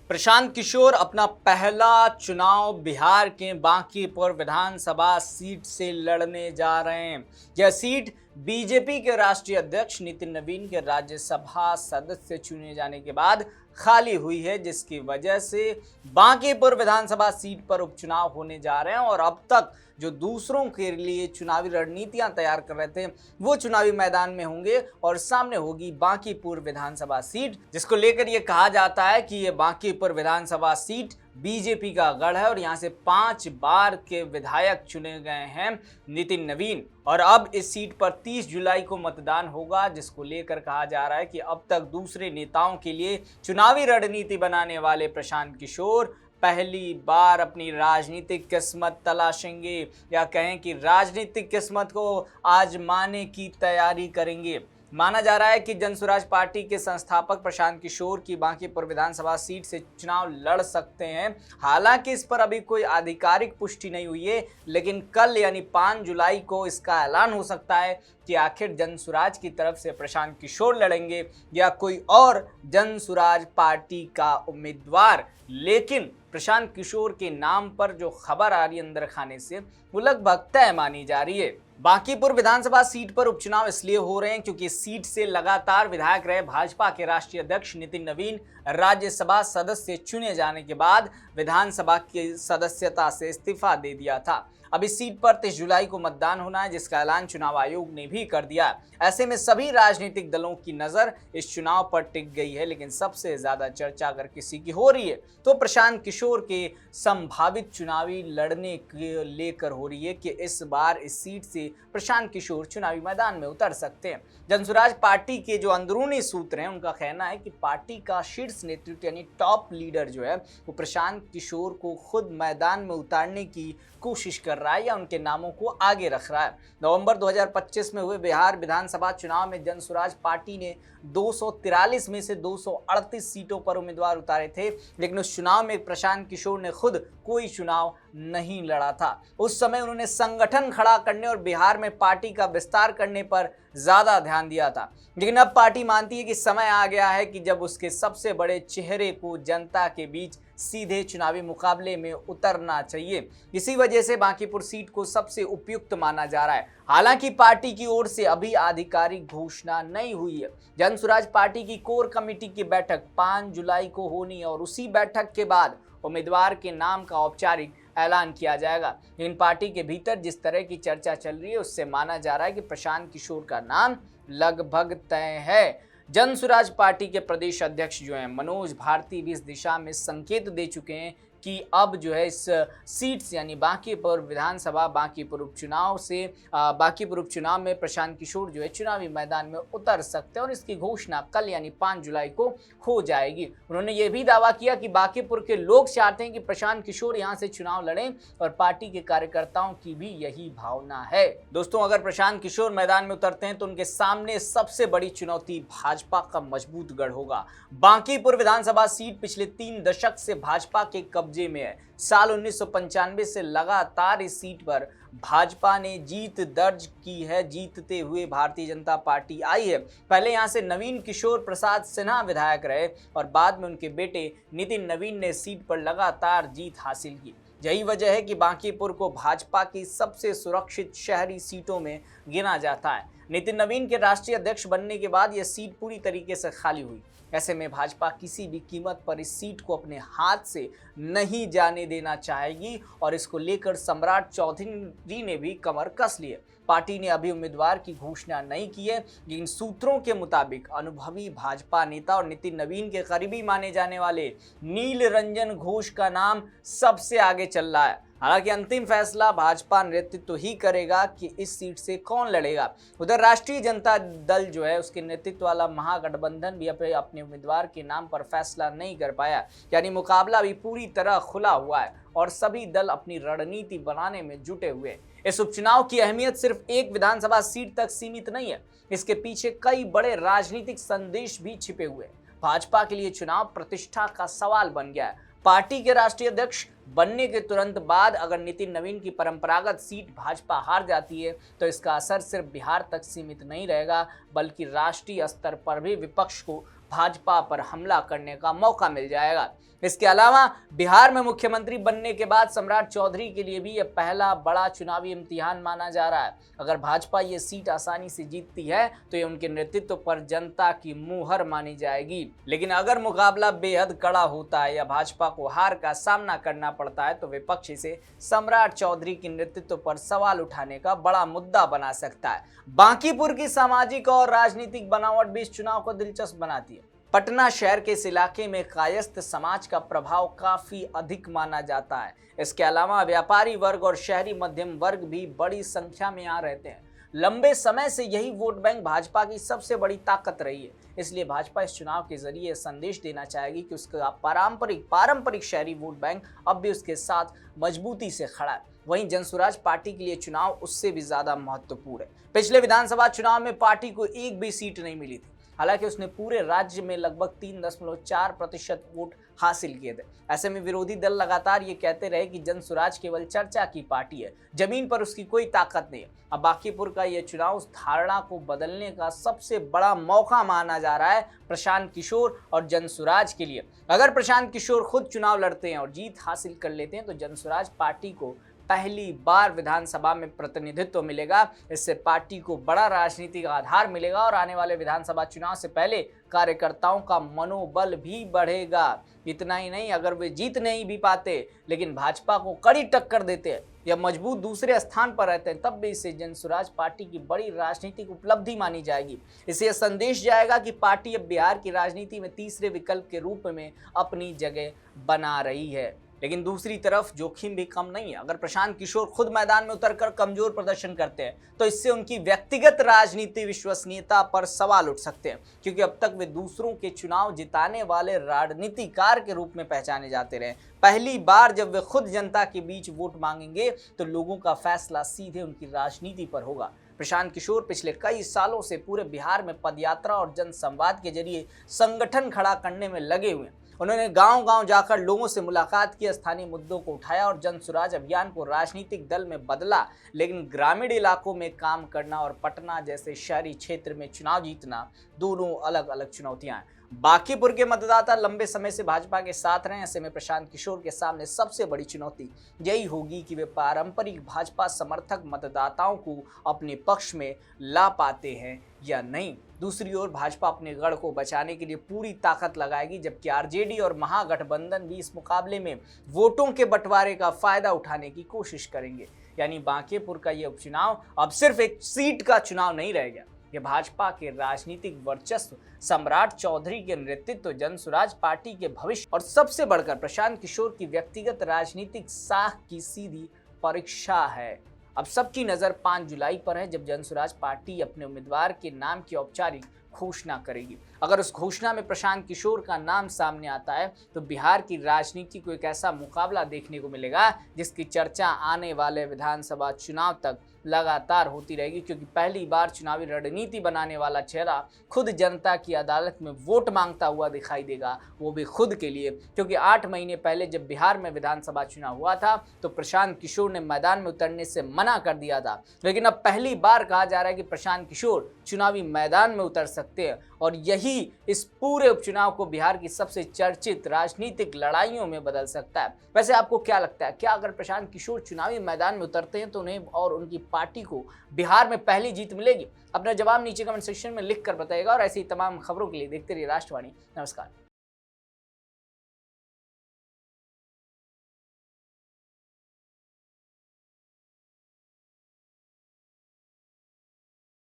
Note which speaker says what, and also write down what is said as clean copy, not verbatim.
Speaker 1: प्रशांत किशोर अपना पहला चुनाव बिहार के बांकीपुर विधानसभा सीट से लड़ने जा रहे हैं। यह सीट बीजेपी के राष्ट्रीय अध्यक्ष नितिन नवीन के राज्यसभा सदस्य चुने जाने के बाद खाली हुई है, जिसकी वजह से बांकीपुर विधानसभा सीट पर उपचुनाव होने जा रहे हैं। और अब तक जो दूसरों के लिए चुनावी रणनीतियां तैयार कर रहे थे, वो चुनावी मैदान में होंगे और सामने होगी बांकीपुर विधानसभा सीट, जिसको लेकर ये कहा जाता है कि ये बांकीपुर विधानसभा सीट बीजेपी का गढ़ है और यहां से 5 बार के विधायक चुने गए हैं नितिन नवीन। और अब इस सीट पर 30 जुलाई को मतदान होगा, जिसको लेकर कहा जा रहा है कि अब तक दूसरे नेताओं के लिए चुनावी रणनीति बनाने वाले प्रशांत किशोर पहली बार अपनी राजनीतिक किस्मत तलाशेंगे, या कहें कि राजनीतिक किस्मत को आजमाने की तैयारी करेंगे। माना जा रहा है कि जनसुराज पार्टी के संस्थापक प्रशांत किशोर की बांकीपुर विधानसभा सीट से चुनाव लड़ सकते हैं। हालांकि इस पर अभी कोई आधिकारिक पुष्टि नहीं हुई है, लेकिन कल यानी 5 जुलाई को इसका ऐलान हो सकता है कि आखिर जनसुराज की तरफ से प्रशांत किशोर लड़ेंगे या कोई और जनसुराज पार्टी का उम्मीदवार। लेकिन प्रशांत किशोर के नाम पर जो खबर आ रही है अंदर खाने से, वो लगभग तय मानी जा रही है। बांकीपुर विधानसभा सीट पर उपचुनाव इसलिए हो रहे हैं क्योंकि सीट से लगातार विधायक रहे भाजपा के राष्ट्रीय अध्यक्ष नितिन नवीन राज्यसभा सदस्य चुने जाने के बाद विधानसभा की सदस्यता से इस्तीफा दे दिया था। अब इस सीट पर 30 जुलाई को मतदान होना है, जिसका ऐलान चुनाव आयोग ने भी कर दिया। ऐसे में सभी राजनीतिक दलों की नजर इस चुनाव पर टिक गई है, लेकिन सबसे ज्यादा चर्चा अगर किसी की हो रही है तो प्रशांत किशोर के संभावित चुनावी लड़ने के लेकर हो रही है कि इस बार इस सीट से प्रशांत किशोर चुनावी मैदान में उतर सकते हैं। जनसुराज पार्टी के जो अंदरूनी सूत्र हैं, उनका कहना है कि पार्टी का शीर्ष नेतृत्व यानी टॉप लीडर जो है, वो प्रशांत किशोर को खुद मैदान में उतारने की कोशिश कर रहा है या उनके नामों को आगे रख रहा है। नवंबर 2025 में हुए बिहार विधानसभा चुनाव में जनसुराज पार्टी ने 243 में से 238 सीटों पर उम्मीदवार उतारे थे, लेकिन उस चुनाव में प्रशांत किशोर ने खुद कोई चुनाव नहीं लड़ा था। उस समय उन्होंने संगठन खड़ा करने और बिहार में पार्टी का विस्तार करने पर ज्यादा ध्यान दिया था। लेकिन अब पार्टी मानती है कि समय आ गया है कि जब उसके सबसे बड़े चेहरे को जनता के बीच सीधे चुनावी मुकाबले में उतरना चाहिए। इसी वजह से बांकीपुर सीट को सबसे उपयुक्त माना जा रहा है। हालांकि पार्टी की ओर से अभी आधिकारिक घोषणा नहीं हुई है। जनसुराज पार्टी की कोर कमेटी की बैठक 5 जुलाई को होनी है और उसी बैठक के बाद उम्मीदवार के नाम का औपचारिक ऐलान किया जाएगा। इन पार्टी के भीतर जिस तरह की चर्चा चल रही है, उससे माना जा रहा है कि प्रशांत किशोर का नाम लगभग तय है। जनसुराज पार्टी के प्रदेश अध्यक्ष जो हैं मनोज भारती भी इस दिशा में संकेत दे चुके हैं कि अब जो है इस सीट से यानी बांकीपुर विधानसभा बांकीपुर उपचुनाव में प्रशांत किशोर जो है चुनावी मैदान में उतर सकते हैं और इसकी घोषणा कल यानी 5 जुलाई को हो जाएगी। उन्होंने ये भी दावा किया कि बांकीपुर के लोग चाहते हैं कि प्रशांत किशोर यहां से चुनाव लड़ें और पार्टी के कार्यकर्ताओं की भी यही भावना है। दोस्तों, अगर प्रशांत किशोर मैदान में उतरते हैं तो उनके सामने सबसे बड़ी चुनौती भाजपा का मजबूत गढ़ होगा। बांकीपुर विधानसभा सीट पिछले 3 दशक से भाजपा के कब्जे में है। साल 1995 से लगातार इस सीट पर भाजपा ने जीत दर्ज की है। जीतते हुए भारतीय जनता पार्टी आई है। पहले यहां से नवीन किशोर प्रसाद सिन्हा विधायक रहे और बाद में उनके बेटे नितिन नवीन ने सीट पर लगातार जीत हासिल की। यही वजह है कि बांकीपुर को भाजपा की सबसे सुरक्षित शहरी सीटों में गिना जाता है। नितिन नवीन के राष्ट्रीय अध्यक्ष बनने के बाद यह सीट पूरी तरीके से खाली हुई। ऐसे में भाजपा किसी भी कीमत पर इस सीट को अपने हाथ से नहीं जाने देना चाहेगी और इसको लेकर सम्राट चौधरी ने भी कमर कस ली है। पार्टी ने अभी उम्मीदवार की घोषणा नहीं की है, लेकिन सूत्रों के मुताबिक अनुभवी भाजपा नेता और नितिन नवीन के करीबी माने जाने वाले नील रंजन घोष का नाम सबसे आगे चल रहा है। हालांकि अंतिम फैसला भाजपा नेतृत्व ही करेगा कि इस सीट से कौन लड़ेगा। उधर राष्ट्रीय जनता दल जो है, उसके नेतृत्व वाला महागठबंधन भी अपने उम्मीदवार के नाम पर फैसला नहीं कर पाया, यानी मुकाबला भी पूरी तरह खुला हुआ है और सभी दल अपनी रणनीति बनाने में जुटे हुए हैं। इस उपचुनाव की अहमियत सिर्फ एक विधानसभा सीट तक सीमित नहीं है, इसके पीछे कई बड़े राजनीतिक संदेश भी छिपे हुए हैं। भाजपा के लिए चुनाव प्रतिष्ठा का सवाल बन गया है। पार्टी के राष्ट्रीय अध्यक्ष बनने के तुरंत बाद अगर नितिन नवीन की परंपरागत सीट भाजपा हार जाती है तो इसका असर सिर्फ बिहार तक सीमित नहीं रहेगा, बल्कि राष्ट्रीय स्तर पर भी विपक्ष को भाजपा पर हमला करने का मौका मिल जाएगा। इसके अलावा बिहार में मुख्यमंत्री बनने के बाद सम्राट चौधरी के लिए भी यह पहला बड़ा चुनावी इम्तिहान माना जा रहा है। अगर भाजपा ये सीट आसानी से जीतती है तो ये उनके नेतृत्व पर जनता की मुहर मानी जाएगी। लेकिन अगर मुकाबला बेहद कड़ा होता है या भाजपा को हार का सामना करना पड़ता है तो विपक्ष इसे सम्राट चौधरी के नेतृत्व पर सवाल उठाने का बड़ा मुद्दा बना सकता है। बांकीपुर की सामाजिक और राजनीतिक बनावट भी इस चुनाव को दिलचस्प बनाती है। पटना शहर के इस इलाके में कायस्थ समाज का प्रभाव काफी अधिक माना जाता है। इसके अलावा व्यापारी वर्ग और शहरी मध्यम वर्ग भी बड़ी संख्या में यहाँ रहते हैं। लंबे समय से यही वोट बैंक भाजपा की सबसे बड़ी ताकत रही है। इसलिए भाजपा इस चुनाव के जरिए संदेश देना चाहेगी कि उसका पारंपरिक शहरी वोट बैंक अब भी उसके साथ मजबूती से खड़ा है। वहीं जनसुराज पार्टी के लिए चुनाव उससे भी ज्यादा महत्वपूर्ण है। पिछले विधानसभा चुनाव में पार्टी को एक भी सीट नहीं मिली थी। हालांकि उसने पूरे राज्य में लगभग 3.4% वोट हासिल किए थे। ऐसे में विरोधी दल लगातार ये कहते रहे कि जनसुराज केवल चर्चा की पार्टी है, जमीन पर उसकी कोई ताकत नहीं है। अब बांकीपुर का यह चुनाव उस धारणा को बदलने का सबसे बड़ा मौका माना जा रहा है प्रशांत किशोर और जनसुराज के लिए। अगर प्रशांत किशोर खुद चुनाव लड़ते हैं और जीत हासिल कर लेते हैं तो जनसुराज पार्टी को पहली बार विधानसभा में प्रतिनिधित्व मिलेगा। इससे पार्टी को बड़ा राजनीतिक आधार मिलेगा और आने वाले विधानसभा चुनाव से पहले कार्यकर्ताओं का मनोबल भी बढ़ेगा। इतना ही नहीं, अगर वे जीत नहीं भी पाते लेकिन भाजपा को कड़ी टक्कर देते हैं या मजबूत दूसरे स्थान पर रहते हैं, तब भी इसे जनसुराज पार्टी की बड़ी राजनीतिक उपलब्धि मानी जाएगी। इससे यह संदेश जाएगा कि पार्टी अब बिहार की राजनीति में तीसरे विकल्प के रूप में अपनी जगह बना रही है। लेकिन दूसरी तरफ जोखिम भी कम नहीं है। अगर प्रशांत किशोर खुद मैदान में उतरकर कमजोर प्रदर्शन करते हैं तो इससे उनकी व्यक्तिगत राजनीति विश्वसनीयता पर सवाल उठ सकते हैं, क्योंकि अब तक वे दूसरों के चुनाव जिताने वाले राजनीतिकार के रूप में पहचाने जाते रहे। पहली बार जब वे खुद जनता के बीच वोट मांगेंगे तो लोगों का फैसला सीधे उनकी राजनीति पर होगा। प्रशांत किशोर पिछले कई सालों से पूरे बिहार में पदयात्रा और जनसंवाद के जरिए संगठन खड़ा करने में लगे हुए हैं। उन्होंने गांव-गांव जाकर लोगों से मुलाकात की, स्थानीय मुद्दों को उठाया और जनसुराज अभियान को राजनीतिक दल में बदला। लेकिन ग्रामीण इलाकों में काम करना और पटना जैसे शहरी क्षेत्र में चुनाव जीतना दोनों अलग अलग चुनौतियां हैं। बांकीपुर के मतदाता लंबे समय से भाजपा के साथ रहे। ऐसे में प्रशांत किशोर के सामने सबसे बड़ी चुनौती यही होगी कि वे पारंपरिक भाजपा समर्थक मतदाताओं को अपने पक्ष में ला पाते हैं या नहीं। दूसरी ओर भाजपा अपने गढ़ को बचाने के लिए पूरी ताकत लगाएगी, जबकि आरजेडी और महागठबंधन भी इस मुकाबले में वोटों के बंटवारे का फायदा उठाने की कोशिश करेंगे। यानी बांकीपुर का ये उपचुनाव अब सिर्फ एक सीट का चुनाव नहीं रह गया। ये भाजपा के राजनीतिक वर्चस्व, सम्राट चौधरी के नेतृत्व, जनसुराज पार्टी के भविष्य और सबसे बढ़कर प्रशांत किशोर की व्यक्तिगत राजनीतिक साख की सीधी परीक्षा है। अब सबकी नजर 5 जुलाई पर है, जब जनसुराज पार्टी अपने उम्मीदवार के नाम की औपचारिक घोषणा करेगी। अगर उस घोषणा में प्रशांत किशोर का नाम सामने आता है तो बिहार की राजनीति को एक ऐसा मुकाबला देखने को मिलेगा जिसकी चर्चा आने वाले विधानसभा चुनाव तक लगातार होती रहेगी, क्योंकि पहली बार चुनावी रणनीति बनाने वाला चेहरा खुद जनता की अदालत में वोट मांगता हुआ दिखाई देगा, वो भी खुद के लिए। क्योंकि 8 महीने पहले जब बिहार में विधानसभा चुनाव हुआ था तो प्रशांत किशोर ने मैदान में उतरने से मना कर दिया था, लेकिन अब पहली बार कहा जा रहा है कि प्रशांत किशोर चुनावी मैदान में उतर सकते हैं और यही इस पूरे उपचुनाव को बिहार की सबसे चर्चित राजनीतिक लड़ाइयों में बदल सकता है। वैसे आपको क्या लगता है, क्या अगर प्रशांत किशोर चुनावी मैदान में उतरते हैं तो उन्हें और उनकी पार्टी को बिहार में पहली जीत मिलेगी? अपना जवाब नीचे कमेंट सेक्शन में लिख कर बताइएगा और ऐसी तमाम खबरों के लिए देखते रहिए राष्ट्रवाणी। नमस्कार।